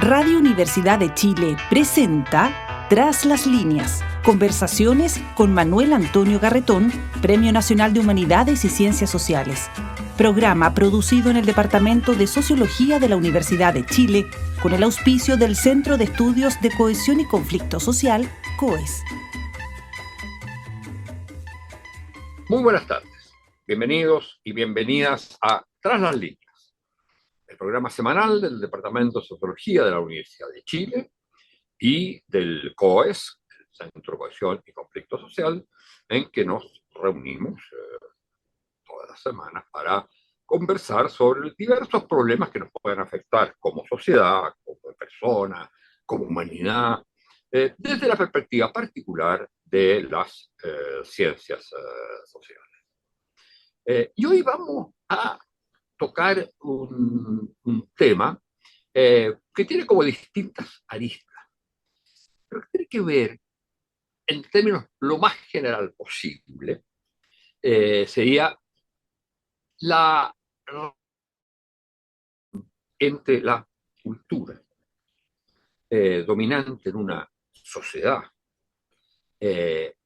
Radio Universidad de Chile presenta Tras las líneas, conversaciones con Manuel Antonio Garretón, Premio Nacional de Humanidades y Ciencias Sociales. Programa producido en el Departamento de Sociología de la Universidad de Chile con el auspicio del Centro de Estudios de Cohesión y Conflicto Social, COES. Muy buenas tardes. Bienvenidos y bienvenidas a Tras las líneas, el programa semanal del Departamento de Sociología de la Universidad de Chile y del COES, el Centro de Cohesión y Conflicto Social, en que nos reunimos todas las semanas para conversar sobre diversos problemas que nos pueden afectar como sociedad, como persona, como humanidad, desde la perspectiva particular de las ciencias sociales. Y hoy vamos a tocar un tema que tiene como distintas aristas, pero que tiene que ver, en términos lo más general posible, sería la entre la cultura dominante en una sociedad,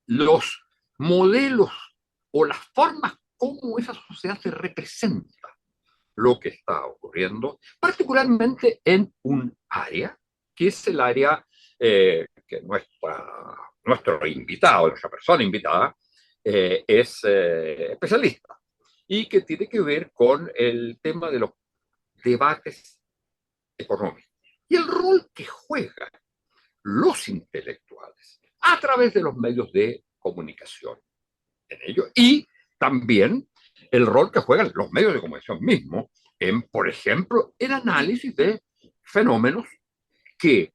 los modelos o las formas como esa sociedad se representa lo que está ocurriendo, particularmente en un área, que es el área que nuestro invitado, nuestra persona invitada, es especialista, y que tiene que ver con el tema de los debates económicos y el rol que juegan los intelectuales a través de los medios de comunicación en ello, y también el rol que juegan los medios de comunicación mismos en, por ejemplo, el análisis de fenómenos que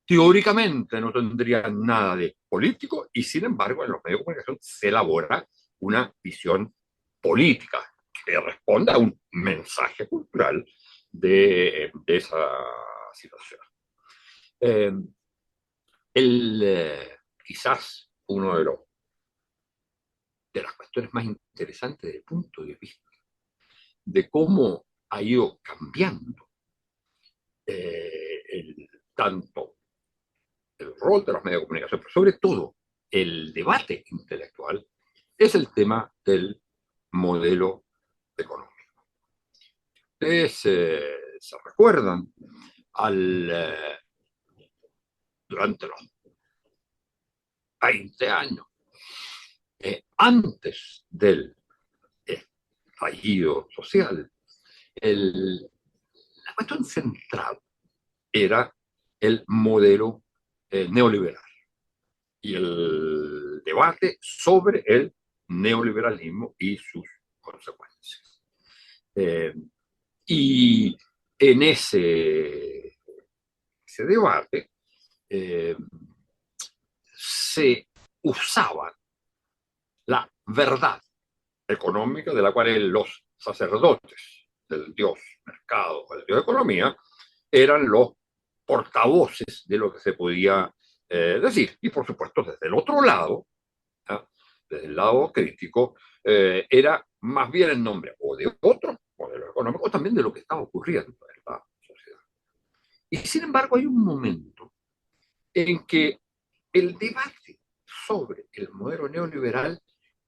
teóricamente no tendrían nada de político, y sin embargo en los medios de comunicación se elabora una visión política que responde a un mensaje cultural de esa situación. Quizás uno de las cuestiones más interesantes desde el punto de vista de cómo ha ido cambiando tanto el rol de los medios de comunicación, pero sobre todo el debate intelectual, es el tema del modelo económico. Ustedes se recuerdan durante los 20 años, antes del estallido social, la cuestión central era el modelo neoliberal y el debate sobre el neoliberalismo y sus consecuencias. Y en ese debate se usaba la verdad económica de la cual los sacerdotes del dios mercado o del dios economía eran los portavoces de lo que se podía decir. Y por supuesto, desde el otro lado, desde el lado crítico, era más bien en nombre o de otro modelo económico, o también de lo que estaba ocurriendo en la sociedad. Y sin embargo, hay un momento en que el debate sobre el modelo neoliberal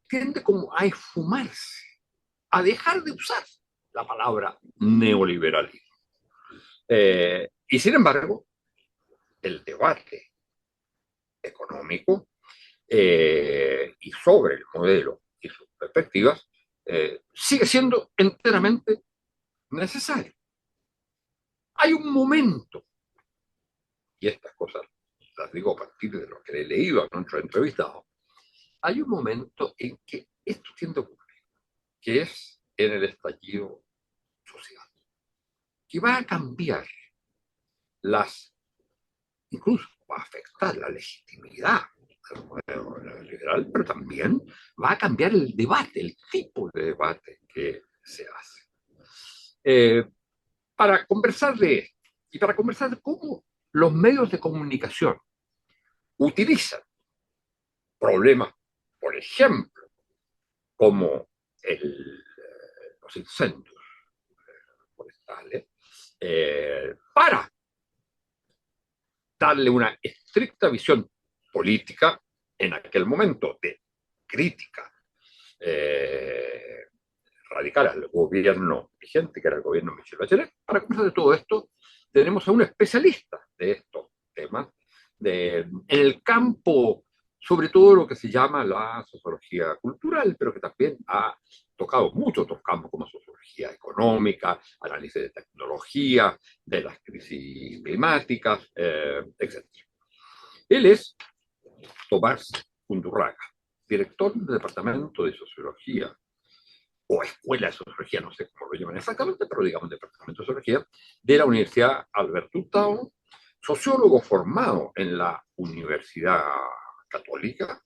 tiende como a esfumarse, a dejar de usar la palabra neoliberalismo. Y sin embargo, el debate económico y sobre el modelo y sus perspectivas sigue siendo enteramente necesario. Hay un momento, y estas cosas las digo a partir de lo que he leído a nuestros entrevistados, hay un momento en que esto tiende a ocurrir, que es en el estallido social, que va a cambiar incluso va a afectar la legitimidad del modelo liberal, pero también va a cambiar el debate, el tipo de debate que se hace. Para conversar de esto y para conversar de cómo los medios de comunicación utilizan problemas, por ejemplo, como los incendios forestales, para darle una estricta visión política en aquel momento de crítica radical al gobierno vigente, que era el gobierno de Michelle Bachelet. Para conversar de todo esto, tenemos a un especialista de estos temas, en el campo, sobre todo lo que se llama la sociología cultural, pero que también ha tocado muchos otros campos como sociología económica, análisis de tecnología, de las crisis climáticas, etc. Él es Tomás Undurraga, director del Departamento de Sociología, o Escuela de Sociología, no sé cómo lo llaman exactamente, pero digamos Departamento de Sociología, de la Universidad Alberto Hurtado, sociólogo formado en la Universidad Católica,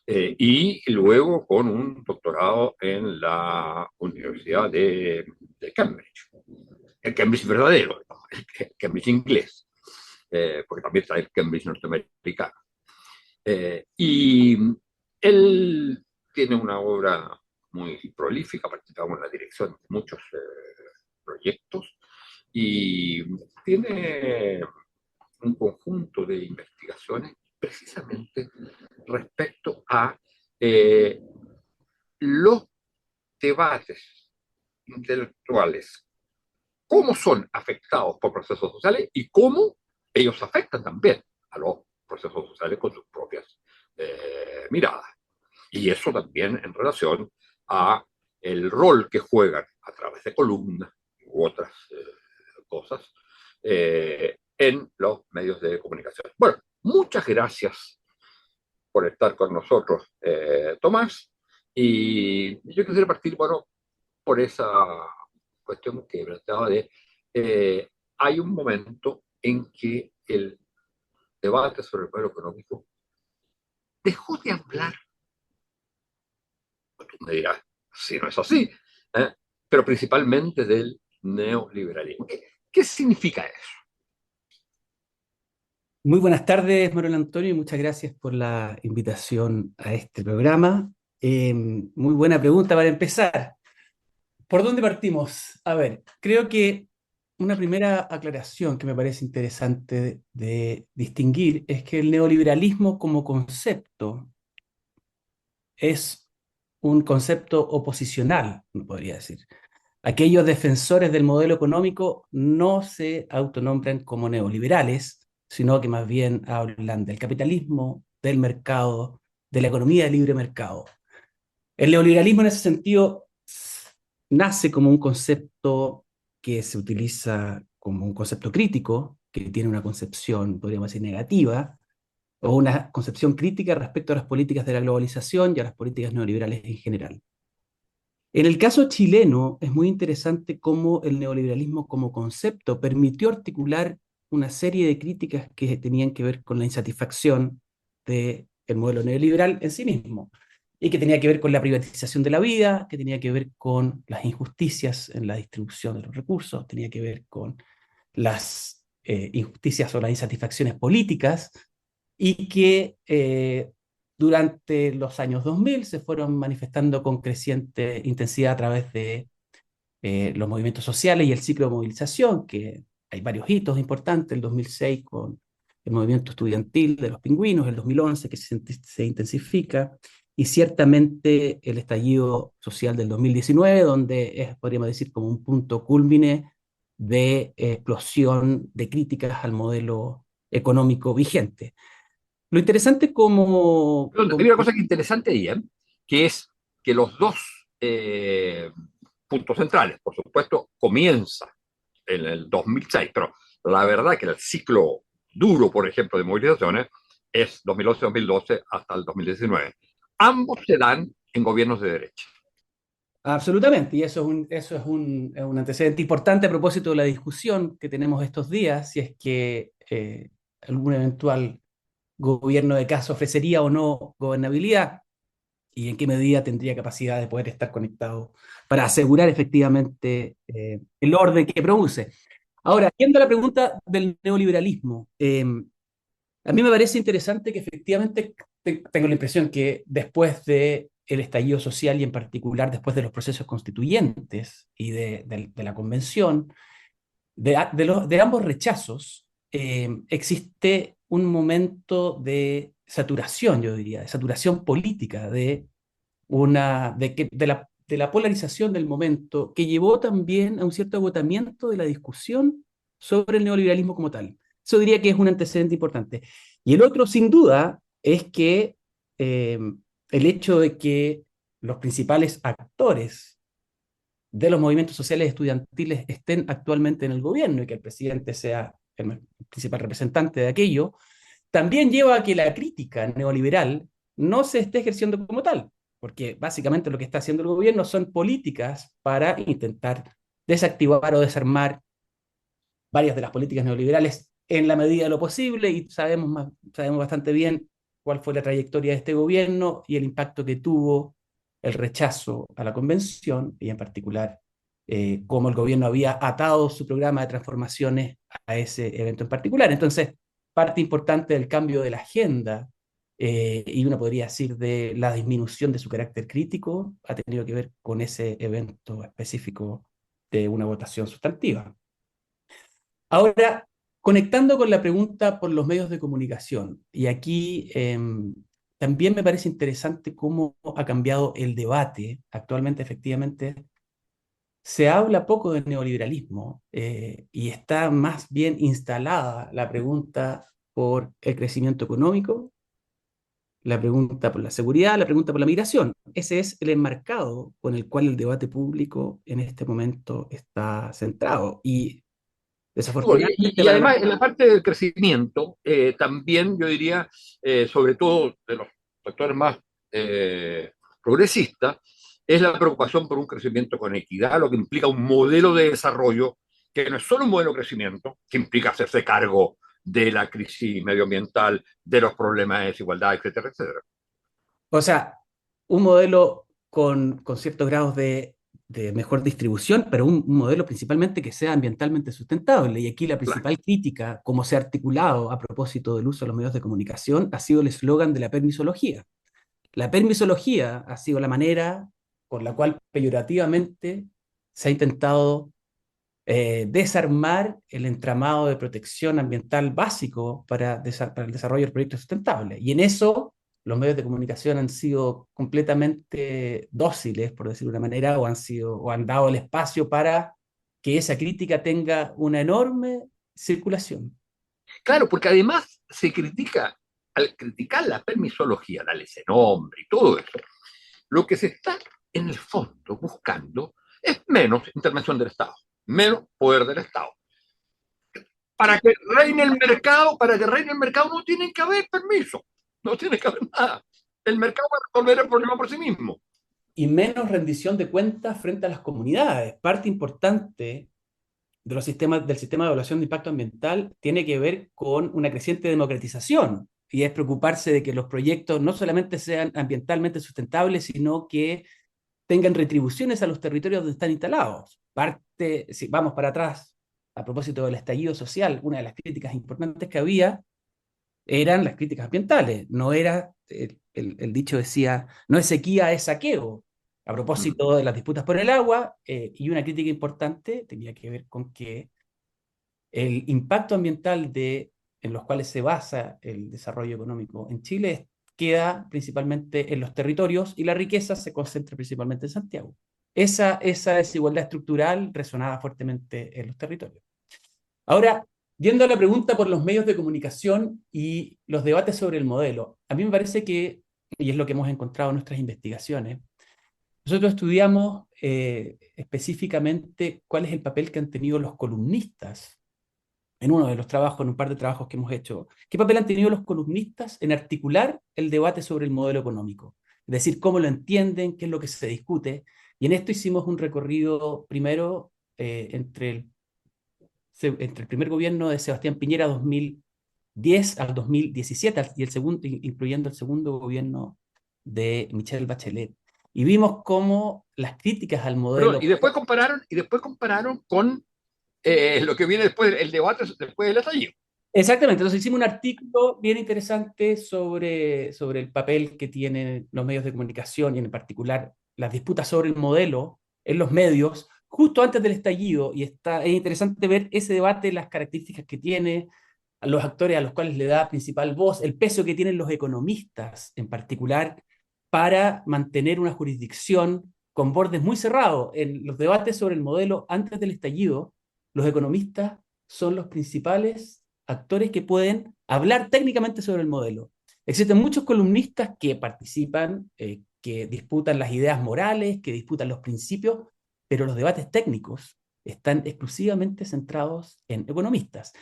y luego con un doctorado en la Universidad de Cambridge, el Cambridge verdadero, ¿no? El Cambridge inglés, porque también está el Cambridge norteamericano. Y él tiene una obra muy prolífica, participamos en la dirección de muchos proyectos y tiene un conjunto de investigaciones precisamente respecto a los debates intelectuales, cómo son afectados por procesos sociales y cómo ellos afectan también a los procesos sociales con sus propias miradas. Y eso también en relación a el rol que juegan a través de columnas u otras cosas en los medios de comunicación. Bueno, muchas gracias por estar con nosotros, Tomás. Y yo quisiera partir, bueno, por esa cuestión que planteaba de hay un momento en que el debate sobre el modelo económico dejó de hablar, pues tú me dirás si no es así, pero principalmente del neoliberalismo. ¿Qué significa eso? Muy buenas tardes, Manuel Antonio, y muchas gracias por la invitación a este programa. Muy buena pregunta para empezar. ¿Por dónde partimos? A ver, creo que una primera aclaración que me parece interesante de distinguir es que el neoliberalismo como concepto es un concepto oposicional, me podría decir. Aquellos defensores del modelo económico no se autonombran como neoliberales, sino que más bien hablan del capitalismo, del mercado, de la economía de libre mercado. El neoliberalismo en ese sentido nace como un concepto que se utiliza como un concepto crítico, que tiene una concepción, podríamos decir, negativa, o una concepción crítica respecto a las políticas de la globalización y a las políticas neoliberales en general. En el caso chileno es muy interesante cómo el neoliberalismo como concepto permitió articular una serie de críticas que tenían que ver con la insatisfacción del modelo neoliberal en sí mismo, y que tenía que ver con la privatización de la vida, que tenía que ver con las injusticias en la distribución de los recursos, tenía que ver con las injusticias o las insatisfacciones políticas, y que durante los años 2000 se fueron manifestando con creciente intensidad a través de los movimientos sociales y el ciclo de movilización, que hay varios hitos importantes, el 2006 con el movimiento estudiantil de los pingüinos, el 2011 que se intensifica, y ciertamente el estallido social del 2019, donde es, podríamos decir, como un punto cúlmine de explosión de críticas al modelo económico vigente. Lo interesante Hay una cosa que es interesante ahí, que es que los dos puntos centrales, por supuesto, comienza en el 2006, pero la verdad que el ciclo duro, por ejemplo, de movilizaciones es 2011-2012 hasta el 2019. Ambos se dan en gobiernos de derecha. Absolutamente, y eso es un antecedente importante a propósito de la discusión que tenemos estos días, si es que algún eventual gobierno de Kast ofrecería o no gobernabilidad, y en qué medida tendría capacidad de poder estar conectado para asegurar efectivamente el orden que produce. Ahora, yendo a la pregunta del neoliberalismo, a mí me parece interesante que efectivamente tengo la impresión que después del estallido social y en particular después de los procesos constituyentes y de la convención, de ambos rechazos, existe un momento de saturación, yo diría, de saturación política, de la polarización del momento, que llevó también a un cierto agotamiento de la discusión sobre el neoliberalismo como tal. Eso diría que es un antecedente importante. Y el otro, sin duda, es que eh, el hecho de que los principales actores de los movimientos sociales estudiantiles estén actualmente en el gobierno y que el presidente sea el principal representante de aquello, también lleva a que la crítica neoliberal no se esté ejerciendo como tal, porque básicamente lo que está haciendo el gobierno son políticas para intentar desactivar o desarmar varias de las políticas neoliberales en la medida de lo posible, y sabemos bastante bien cuál fue la trayectoria de este gobierno y el impacto que tuvo el rechazo a la convención, y en particular cómo el gobierno había atado su programa de transformaciones a ese evento en particular. Entonces, parte importante del cambio de la agenda, y uno podría decir de la disminución de su carácter crítico, ha tenido que ver con ese evento específico de una votación sustantiva. Ahora, conectando con la pregunta por los medios de comunicación, y aquí también me parece interesante cómo ha cambiado el debate. Actualmente, efectivamente, se habla poco del neoliberalismo, y está más bien instalada la pregunta por el crecimiento económico, la pregunta por la seguridad, la pregunta por la migración. Ese es el enmarcado con el cual el debate público en este momento está centrado. Y Bueno, desafortunadamente y para la... además, en la parte del crecimiento, también yo diría, sobre todo de los sectores más progresistas, es la preocupación por un crecimiento con equidad, lo que implica un modelo de desarrollo que no es solo un modelo de crecimiento, que implica hacerse cargo de la crisis medioambiental, de los problemas de desigualdad, etcétera, etcétera. O sea, un modelo con ciertos grados de mejor distribución, pero un modelo principalmente que sea ambientalmente sustentable. Y aquí la Claro. principal crítica, como se ha articulado a propósito del uso de los medios de comunicación, ha sido el eslogan de la permisología. La permisología ha sido la manera por la cual peyorativamente se ha intentado desarmar el entramado de protección ambiental básico para el desarrollo del proyecto sustentable. Y en eso los medios de comunicación han sido completamente dóciles, por decirlo de una manera, o han dado el espacio para que esa crítica tenga una enorme circulación. Claro, porque además se critica, al criticar la permisología, darle ese nombre y todo eso, lo que se está en el fondo buscando es menos intervención del Estado, menos poder del Estado. Para que reine el mercado no tiene que haber permiso, no tiene que haber nada. El mercado va a resolver el problema por sí mismo. Y menos rendición de cuentas frente a las comunidades. Parte importante del sistema de evaluación de impacto ambiental tiene que ver con una creciente democratización, y es preocuparse de que los proyectos no solamente sean ambientalmente sustentables, sino que tengan retribuciones a los territorios donde están instalados. Si vamos para atrás, a propósito del estallido social, una de las críticas importantes que había eran las críticas ambientales. No era, el dicho decía, no es sequía, es saqueo, a propósito de las disputas por el agua, y una crítica importante tenía que ver con que el impacto ambiental en los cuales se basa el desarrollo económico en Chile queda principalmente en los territorios, y la riqueza se concentra principalmente en Santiago. Esa desigualdad estructural resonaba fuertemente en los territorios. Ahora, yendo a la pregunta por los medios de comunicación y los debates sobre el modelo, a mí me parece que, y es lo que hemos encontrado en nuestras investigaciones, nosotros estudiamos específicamente cuál es el papel que han tenido los columnistas en uno de los trabajos, en un par de trabajos que hemos hecho. ¿Qué papel han tenido los columnistas en articular el debate sobre el modelo económico? Es decir, cómo lo entienden, qué es lo que se discute. Y en esto hicimos un recorrido primero entre el primer gobierno de Sebastián Piñera, 2010 al 2017, y el segundo, incluyendo el segundo gobierno de Michelle Bachelet. Y vimos cómo las críticas al Perdón, modelo... y después compararon con lo que viene después, el debate después del estallido. Exactamente, entonces hicimos un artículo bien interesante sobre el papel que tienen los medios de comunicación, y en particular las disputas sobre el modelo en los medios justo antes del estallido, y es interesante ver ese debate, las características que tiene, a los actores a los cuales le da principal voz, el peso que tienen los economistas en particular para mantener una jurisdicción con bordes muy cerrados. En los debates sobre el modelo antes del estallido, los economistas son los principales actores que pueden hablar técnicamente sobre el modelo. Existen muchos columnistas que participan, que disputan las ideas morales, que disputan los principios, pero los debates técnicos están exclusivamente centrados en economistas.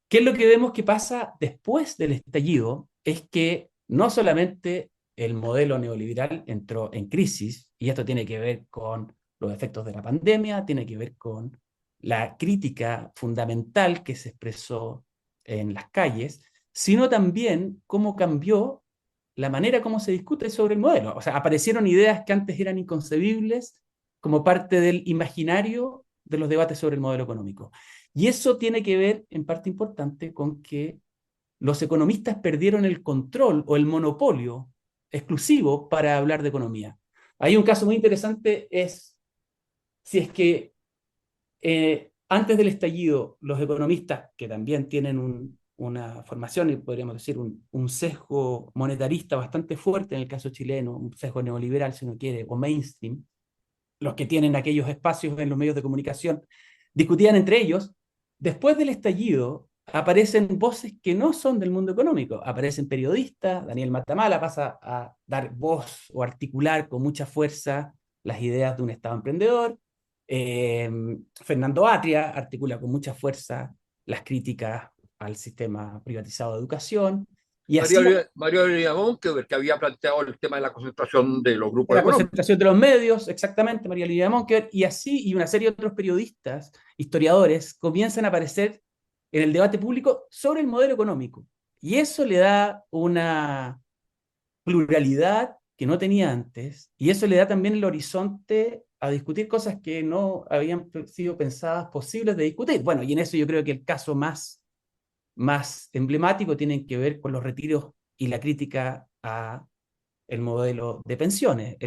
¿Qué es lo que vemos que pasa después del estallido? Es que no solamente el modelo neoliberal entró en crisis, y esto tiene que ver con los efectos de la pandemia, tiene que ver con la crítica fundamental que se expresó en las calles, sino también cómo cambió la manera como se discute sobre el modelo. O sea, aparecieron ideas que antes eran inconcebibles como parte del imaginario de los debates sobre el modelo económico. Y eso tiene que ver, en parte importante, con que los economistas perdieron el control o el monopolio exclusivo para hablar de economía. Hay un caso muy interesante, es si es que antes del estallido, los economistas, que también tienen una formación y podríamos decir un sesgo monetarista bastante fuerte en el caso chileno, un sesgo neoliberal si uno quiere, o mainstream, los que tienen aquellos espacios en los medios de comunicación, discutían entre ellos. Después del estallido aparecen voces que no son del mundo económico, aparecen periodistas, Daniel Matamala pasa a dar voz o articular con mucha fuerza las ideas de un Estado emprendedor, Fernando Atria articula con mucha fuerza las críticas al sistema privatizado de educación, y así María Olivia que había planteado el tema de la concentración de los grupos la económicos. concentración de los medios, exactamente, María Lidia Monker, y así, y una serie de otros periodistas, historiadores, comienzan a aparecer en el debate público sobre el modelo económico. Y eso le da una pluralidad que no tenía antes, y eso le da también el horizonte a discutir cosas que no habían sido pensadas posibles de discutir. Bueno, y en eso yo creo que el caso más emblemático tiene que ver con los retiros y la crítica a el modelo de pensiones.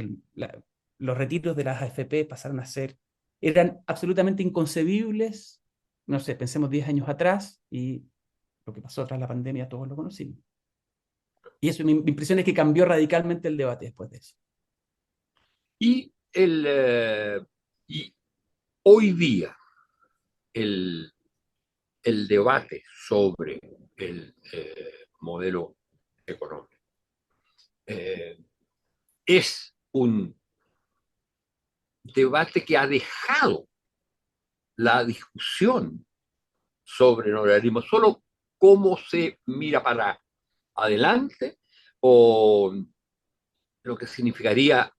Los retiros de las AFP pasaron a ser, eran absolutamente inconcebibles, no sé, pensemos 10 años atrás, y lo que pasó tras la pandemia todos lo conocimos. Y eso, mi impresión es que cambió radicalmente el debate después de eso. Y, y hoy día el, el debate sobre el modelo económico eh, es un debate que ha dejado la discusión sobre el neoliberalismo, solo cómo se mira para adelante o lo que significaría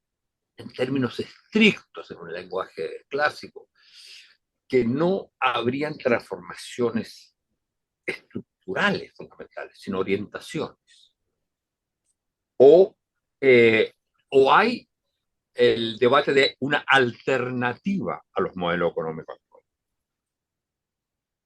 en términos estrictos, en un lenguaje clásico, que no habrían transformaciones estructurales fundamentales, sino orientaciones. O, o hay el debate de una alternativa a los modelos económicos actuales.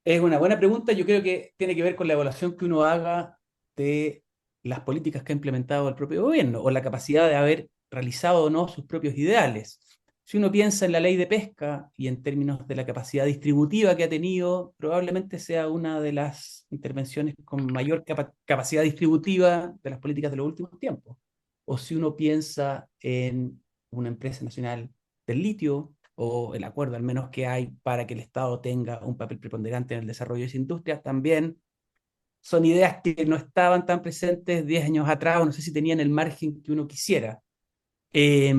Es una buena pregunta, yo creo que tiene que ver con la evaluación que uno haga de las políticas que ha implementado el propio gobierno o la capacidad de haber realizado o no sus propios ideales. Si uno piensa en la ley de pesca y en términos de la capacidad distributiva que ha tenido, probablemente sea una de las intervenciones con mayor capacidad distributiva de las políticas de los últimos tiempos. O si uno piensa en una empresa nacional del litio, o el acuerdo al menos que hay para que el Estado tenga un papel preponderante en el desarrollo de esa industria, también son ideas que no estaban tan presentes 10 años atrás, o no sé si tenían el margen que uno quisiera. Eh,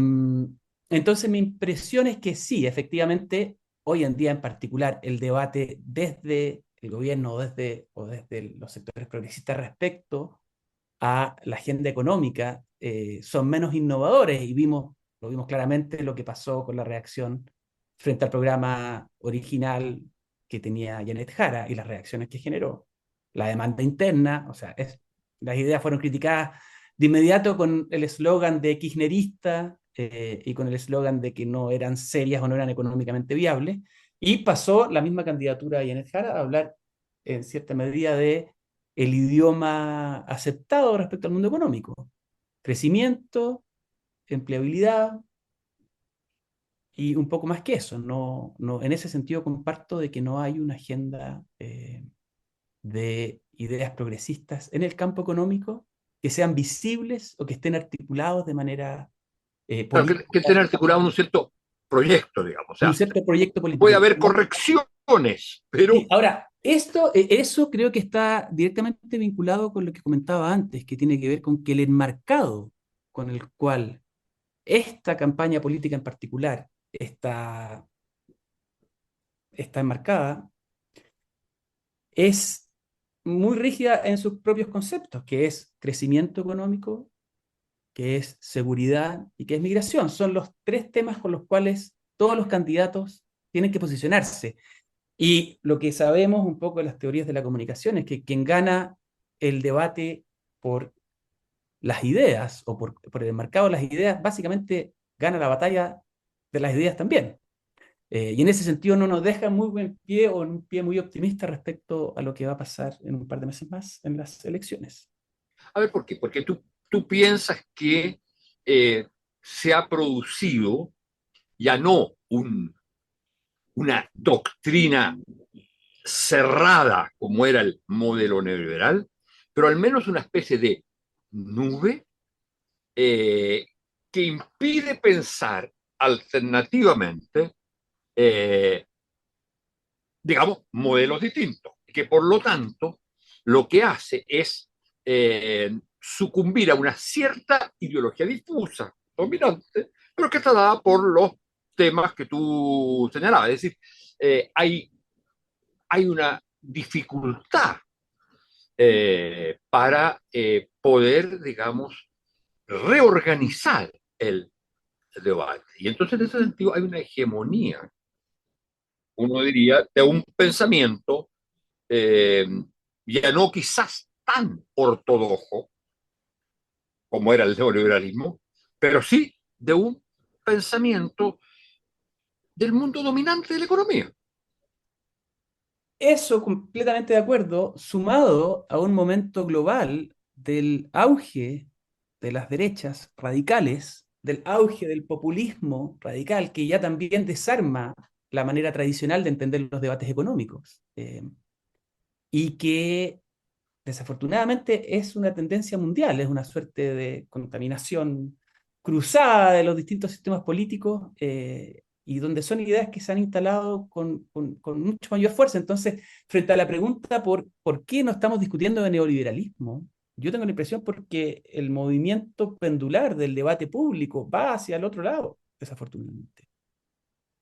entonces mi impresión es que sí, efectivamente, hoy en día en particular, el debate desde el gobierno o desde los sectores progresistas respecto a la agenda económica son menos innovadores, y lo vimos claramente lo que pasó con la reacción frente al programa original que tenía Janet Jara y las reacciones que generó. La demanda interna, o sea, las ideas fueron criticadas de inmediato con el eslogan de kirchnerista y con el eslogan de que no eran serias o no eran económicamente viables, y pasó la misma candidatura de Janet Jara a hablar en cierta medida de el idioma aceptado respecto al mundo económico. Crecimiento, empleabilidad y un poco más que eso. No, en ese sentido comparto de que no hay una agenda de ideas progresistas en el campo económico que sean visibles o que estén articulados de manera Claro, política que estén articulado en un cierto proyecto, digamos. O en un sea, cierto proyecto puede político. haber correcciones, Sí, pero ahora, eso creo que está directamente vinculado con lo que comentaba antes, que tiene que ver con que el enmarcado con el cual esta campaña política en particular está enmarcada es muy rígida en sus propios conceptos, que es crecimiento económico, que es seguridad y que es migración. Son los tres temas con los cuales todos los candidatos tienen que posicionarse. Y lo que sabemos un poco de las teorías de la comunicación es que quien gana el debate por las ideas o por el mercado de las ideas, básicamente gana la batalla de las ideas también. Y en ese sentido no nos deja muy buen pie o un pie muy optimista respecto a lo que va a pasar en un par de meses más en las elecciones. a ver por qué. Porque tú piensas que se ha producido ya no una doctrina cerrada como era el modelo neoliberal, pero al menos una especie de nube eh, que impide pensar alternativamente, eh, digamos, modelos distintos, que por lo tanto lo que hace es sucumbir a una cierta ideología difusa, dominante, pero que está dada por los temas que tú señalabas. Es decir, hay una dificultad para poder, digamos, reorganizar el debate. Y entonces, en ese sentido, hay una hegemonía, uno diría, de un pensamiento eh, ya no quizás tan ortodoxo como era el neoliberalismo, pero sí de un pensamiento del mundo dominante de la economía. Eso completamente de acuerdo, sumado a un momento global del auge de las derechas radicales, del auge del populismo radical, que ya también desarma la manera tradicional de entender los debates económicos, y que desafortunadamente es una tendencia mundial, es una suerte de contaminación cruzada de los distintos sistemas políticos, y donde son ideas que se han instalado con mucho mayor fuerza. Entonces, frente a la pregunta por qué no estamos discutiendo de neoliberalismo, yo tengo la impresión porque el movimiento pendular del debate público va hacia el otro lado, desafortunadamente.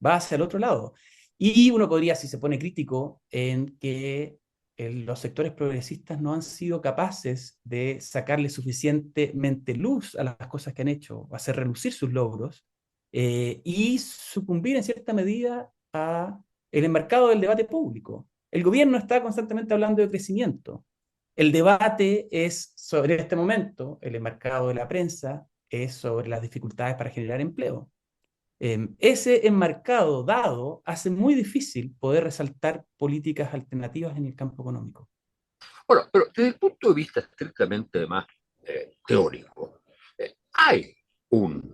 Va hacia el otro lado. Y uno podría, si se pone crítico, en que los sectores progresistas no han sido capaces de sacarle suficientemente luz a las cosas que han hecho, o hacer relucir sus logros, y sucumbir en cierta medida a el enmarcado del debate público. El gobierno está constantemente hablando de crecimiento. El debate es sobre este momento, el enmarcado de la prensa es sobre las dificultades para generar empleo. Ese enmarcado dado hace muy difícil poder resaltar políticas alternativas en el campo económico. Bueno, pero desde el punto de vista estrictamente más teórico, hay no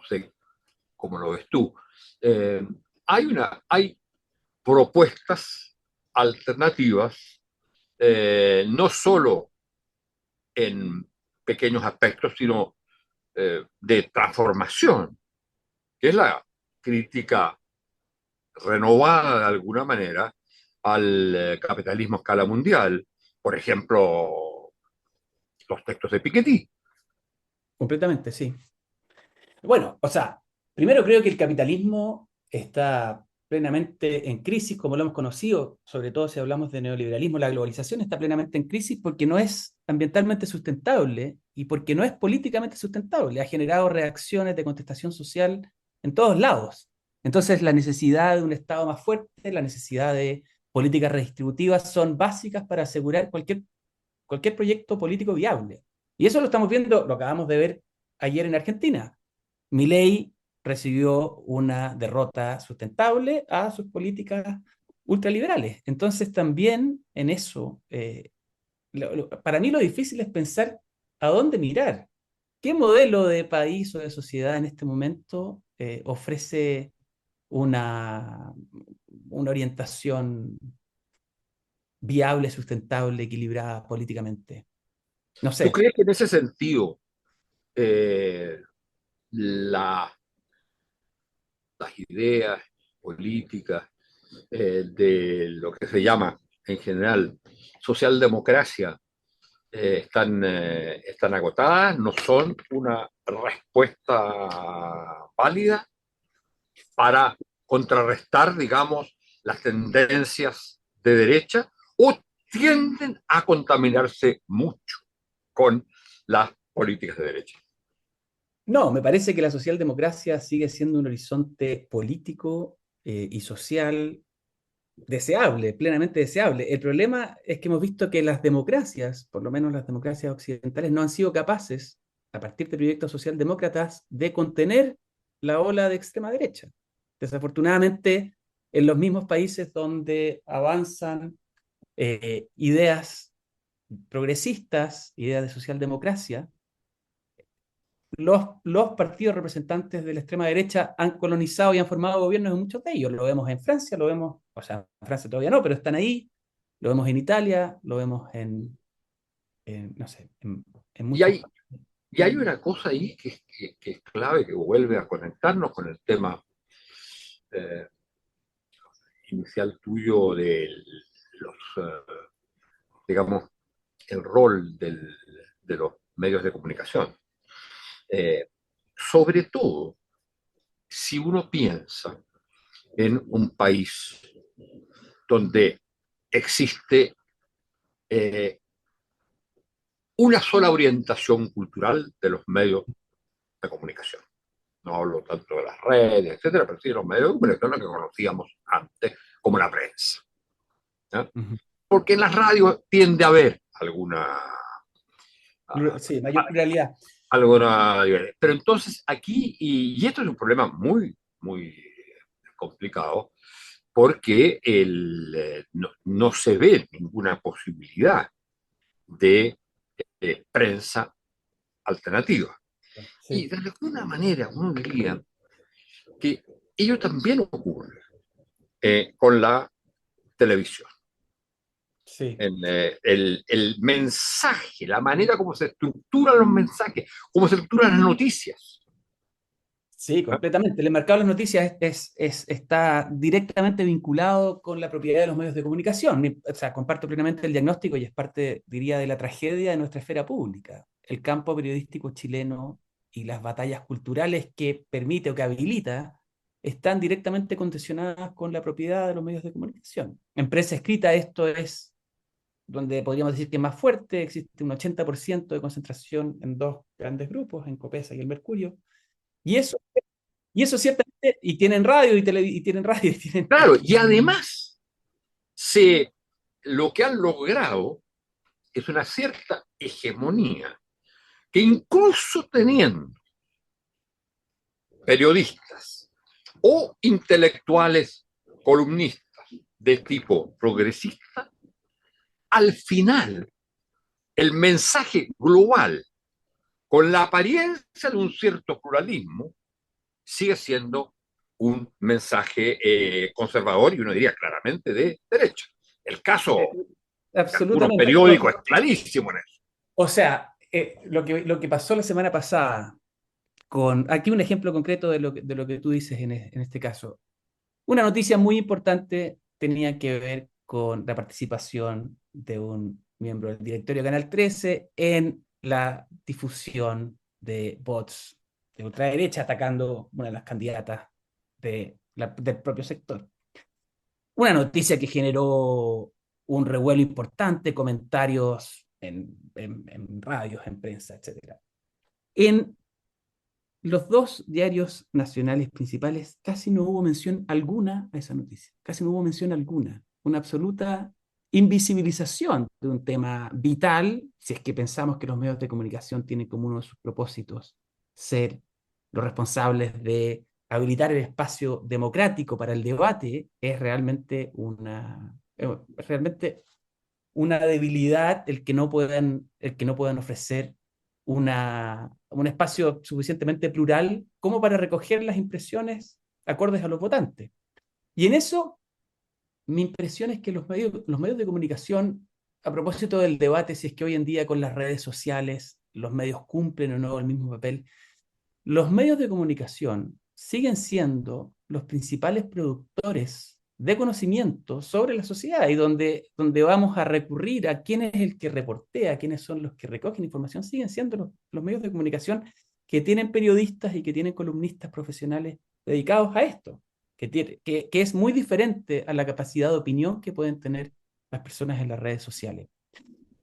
sé cómo lo ves tú, eh, hay propuestas alternativas, no solo en pequeños aspectos, sino de transformación, que es la crítica renovada de alguna manera al capitalismo a escala mundial. Por ejemplo, los textos de Piketty. Completamente, sí. Bueno, o sea, primero creo que el capitalismo está plenamente en crisis, como lo hemos conocido, sobre todo si hablamos de neoliberalismo. La globalización está plenamente en crisis porque no es ambientalmente sustentable y porque no es políticamente sustentable. Ha generado reacciones de contestación social en todos lados. Entonces, la necesidad de un Estado más fuerte, la necesidad de políticas redistributivas son básicas para asegurar cualquier proyecto político viable. Y eso lo estamos viendo, lo acabamos de ver ayer en Argentina. Milei recibió una derrota sustentable a sus políticas ultraliberales. Entonces también en eso, para mí lo difícil es pensar a dónde mirar. ¿Qué modelo de país o de sociedad en este momento ofrece una, una orientación viable, sustentable, equilibrada políticamente. No ¿Tú sé. crees que en ese sentido eh, la- las ideas políticas de lo que se llama en general socialdemocracia están agotadas, no son una respuesta válida para contrarrestar, digamos, las tendencias de derecha o tienden a contaminarse mucho con las políticas de derecha? No, me parece que la socialdemocracia sigue siendo un horizonte político y social deseable, plenamente deseable. El problema es que hemos visto que las democracias, por lo menos las democracias occidentales, no han sido capaces, a partir de proyectos socialdemócratas, de contener la ola de extrema derecha. Desafortunadamente, en los mismos países donde avanzan ideas progresistas, ideas de socialdemocracia, los partidos representantes de la extrema derecha han colonizado y han formado gobiernos en muchos de ellos. Lo vemos en Francia, lo vemos, o sea, en Francia todavía no, pero están ahí. Lo vemos en Italia, lo vemos no sé, en Y muchos hay, países. y hay una cosa ahí que es clave, que vuelve a conectarnos con el tema eh, inicial tuyo de los, digamos, el rol de los medios de comunicación. Sobre todo, si uno piensa en un país donde existe eh, una sola orientación cultural de los medios de comunicación. No hablo tanto de las redes, etcétera, pero sí de los medios de comunicación que conocíamos antes como la prensa. ¿Ya? Ujú. Porque en las radios tiende a haber Sí, mayor pluralidad. alguna pero entonces aquí, y esto es un problema muy, muy complicado, porque no se ve ninguna posibilidad de prensa alternativa. Y Sí, de alguna manera uno diría que ello también ocurre con la televisión. sí. El mensaje, la manera como se estructuran los mensajes, cómo se estructuran las noticias. Sí, ¿Ah? completamente. El mercado de las noticias está directamente vinculado con la propiedad de los medios de comunicación. O sea, comparto plenamente el diagnóstico y es parte, diría, de la tragedia de nuestra esfera pública. El campo periodístico chileno y las batallas culturales que permite o que habilita están directamente condicionadas con la propiedad de los medios de comunicación. En prensa escrita esto es donde podríamos decir que es más fuerte, existe un 80% de concentración en dos grandes grupos, en Copesa y el Mercurio. Y eso y eso ciertamente, y tienen radio y tienen radio y tienen... Claro, y además lo que han logrado es una cierta hegemonía que incluso teniendo periodistas o intelectuales columnistas de tipo progresista, al final el mensaje global, con la apariencia de un cierto pluralismo, sigue siendo un mensaje conservador y uno diría claramente de derecha. El caso de algunos Absolutamente. periódicos es clarísimo en eso. O sea, lo que pasó la semana pasada, aquí un ejemplo concreto de lo que tú dices en este caso. Una noticia muy importante tenía que ver con la participación de un miembro del directorio de Canal 13 en la difusión de bots de ultraderecha atacando una de las candidatas del propio sector. Una noticia que generó un revuelo importante, comentarios en radios, en prensa, etcétera. En los dos diarios nacionales principales casi no hubo mención alguna a esa noticia, casi no hubo mención alguna, una absoluta invisibilización de un tema vital, si es que pensamos que los medios de comunicación tienen como uno de sus propósitos ser los responsables de habilitar el espacio democrático para el debate, es realmente una debilidad el que no puedan ofrecer un espacio suficientemente plural como para recoger las impresiones acordes a los votantes. Y en eso mi impresión es que los medios de comunicación, a propósito del debate si es que hoy en día con las redes sociales los medios cumplen o no el mismo papel, los medios de comunicación siguen siendo los principales productores de conocimiento sobre la sociedad y donde vamos a recurrir a quién es el que reportea, quiénes son los que recogen información, siguen siendo los medios de comunicación que tienen periodistas y que tienen columnistas profesionales dedicados a esto, que es muy diferente a la capacidad de opinión que pueden tener las personas en las redes sociales.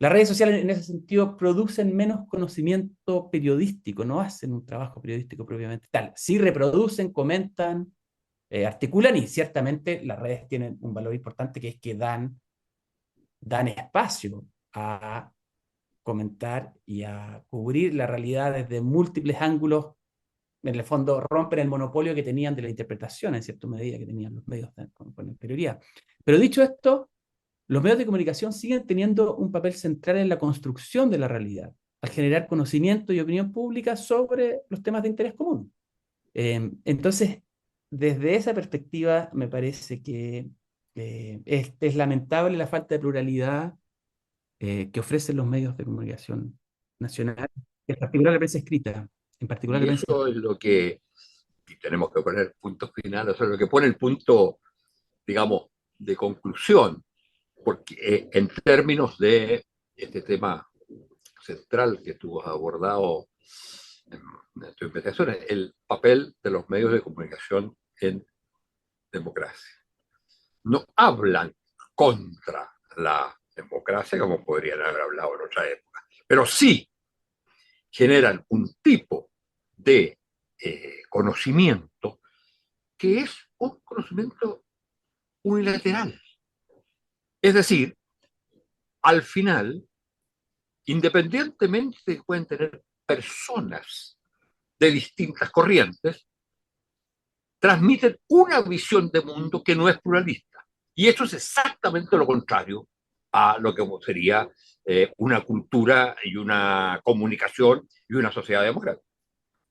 Las redes sociales en ese sentido producen menos conocimiento periodístico, no hacen un trabajo periodístico propiamente tal. Sí reproducen, comentan, articulan y ciertamente las redes tienen un valor importante que es que dan espacio a comentar y a cubrir la realidad desde múltiples ángulos. En el fondo rompen el monopolio que tenían de la interpretación en cierta medida que tenían los medios con anterioridad. Pero dicho esto, los medios de comunicación siguen teniendo un papel central en la construcción de la realidad, al generar conocimiento y opinión pública sobre los temas de interés común. Entonces, desde esa perspectiva, me parece que es lamentable la falta de pluralidad que ofrecen los medios de comunicación nacional, en particular la prensa escrita. En particular la Y prensa. eso es lo que, y tenemos que poner puntos finales, eso es lo que pone el punto, digamos, de conclusión, porque en términos de este tema central que tú has abordado en tu investigación, el papel de los medios de comunicación en democracia. No hablan contra la democracia como podrían haber hablado en otra época, pero sí generan un tipo de conocimiento que es un conocimiento unilateral. Es decir, al final, independientemente de que pueden tener personas de distintas corrientes, transmiten una visión de mundo que no es pluralista. Y eso es exactamente lo contrario a lo que sería una cultura y una comunicación y una sociedad democrática.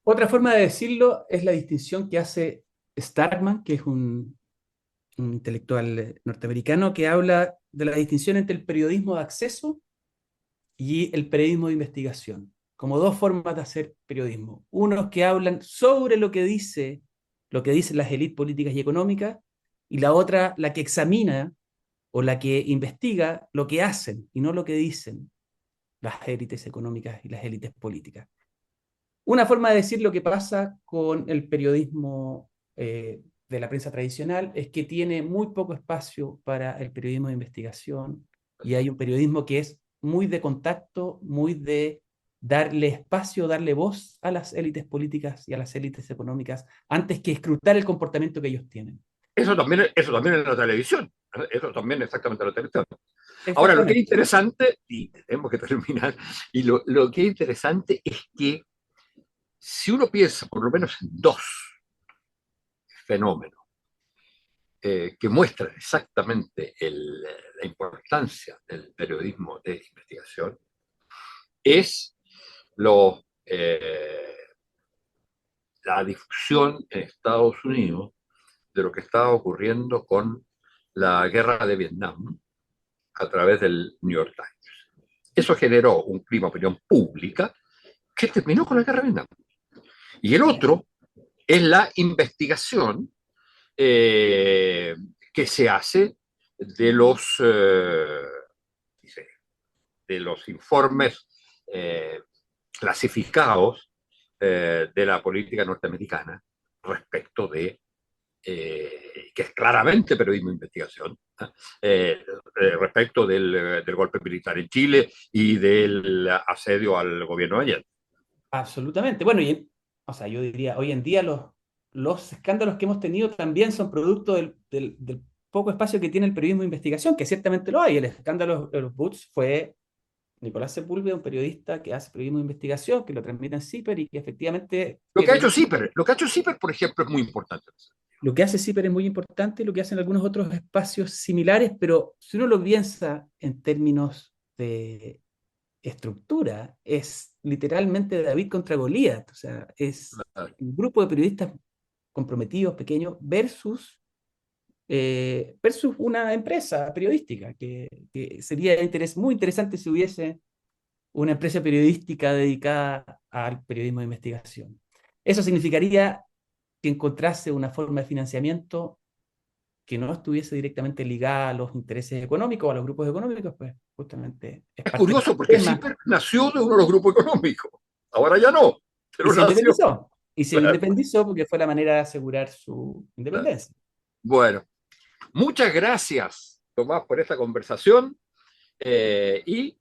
Otra forma de decirlo es la distinción que hace Starkman, que es un intelectual norteamericano, que habla de la distinción entre el periodismo de acceso y el periodismo de investigación, como dos formas de hacer periodismo. Unos que hablan sobre lo que dicen las élites políticas y económicas, y la otra, la que examina o la que investiga lo que hacen y no lo que dicen las élites económicas y las élites políticas. Una forma de decir lo que pasa con el periodismo de la prensa tradicional es que tiene muy poco espacio para el periodismo de investigación y hay un periodismo que es muy de contacto, muy de darle espacio, darle voz a las élites políticas y a las élites económicas antes que escrutar el comportamiento que ellos tienen. Eso también es la televisión. Eso también es exactamente la televisión. Ahora, lo que es Exactamente. interesante, y tenemos que terminar, y lo que es interesante es que si uno piensa por lo menos en dos fenómenos que muestran exactamente la importancia del periodismo de investigación, es lo, la difusión en Estados Unidos de lo que estaba ocurriendo con la guerra de Vietnam a través del New York Times. Eso generó un clima de opinión pública que terminó con la guerra de Vietnam. Y el otro es la investigación que se hace de de los informes clasificados de la política norteamericana respecto de que es claramente periodismo de investigación, respecto del golpe militar en Chile y del asedio al gobierno de Allende. Absolutamente. Bueno, o sea, yo diría, hoy en día los escándalos que hemos tenido también son producto del poco espacio que tiene el periodismo de investigación, que ciertamente lo hay. El escándalo de los Boots fue Nicolás Sepúlveda, un periodista que hace periodismo de investigación, que lo transmite en CIPER y que efectivamente... Lo que ha hecho CIPER, por ejemplo, es muy importante. Lo que hace CIPER es muy importante, lo que hacen algunos otros espacios similares, pero si uno lo piensa en términos de estructura, es literalmente David contra Goliat, o sea, es un grupo de periodistas comprometidos, pequeños, versus versus una empresa periodística, que sería muy interesante si hubiese una empresa periodística dedicada al periodismo de investigación. Eso significaría que encontrase una forma de financiamiento que no estuviese directamente ligada a los intereses económicos o a los grupos económicos, pues justamente es curioso porque CIPER nació de uno de los grupos económicos, ahora ya no, pero y se independizó. Y se claro. independizó porque fue la manera de asegurar su independencia. Bueno, muchas gracias, Tomás, por esta conversación y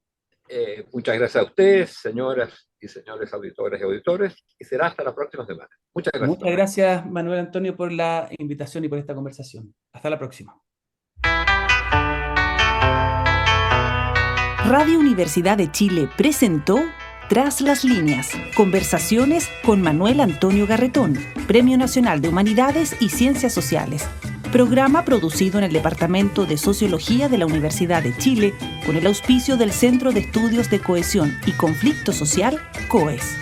muchas gracias a ustedes, señoras y señores auditoras y auditores, y será hasta la próxima semana. Muchas gracias. Muchas gracias, Manuel Antonio, por la invitación y por esta conversación. Hasta la próxima. Radio Universidad de Chile presentó Tras las líneas, conversaciones con Manuel Antonio Garretón, Premio Nacional de Humanidades y Ciencias Sociales. Programa producido en el Departamento de Sociología de la Universidad de Chile con el auspicio del Centro de Estudios de Cohesión y Conflicto Social, COES.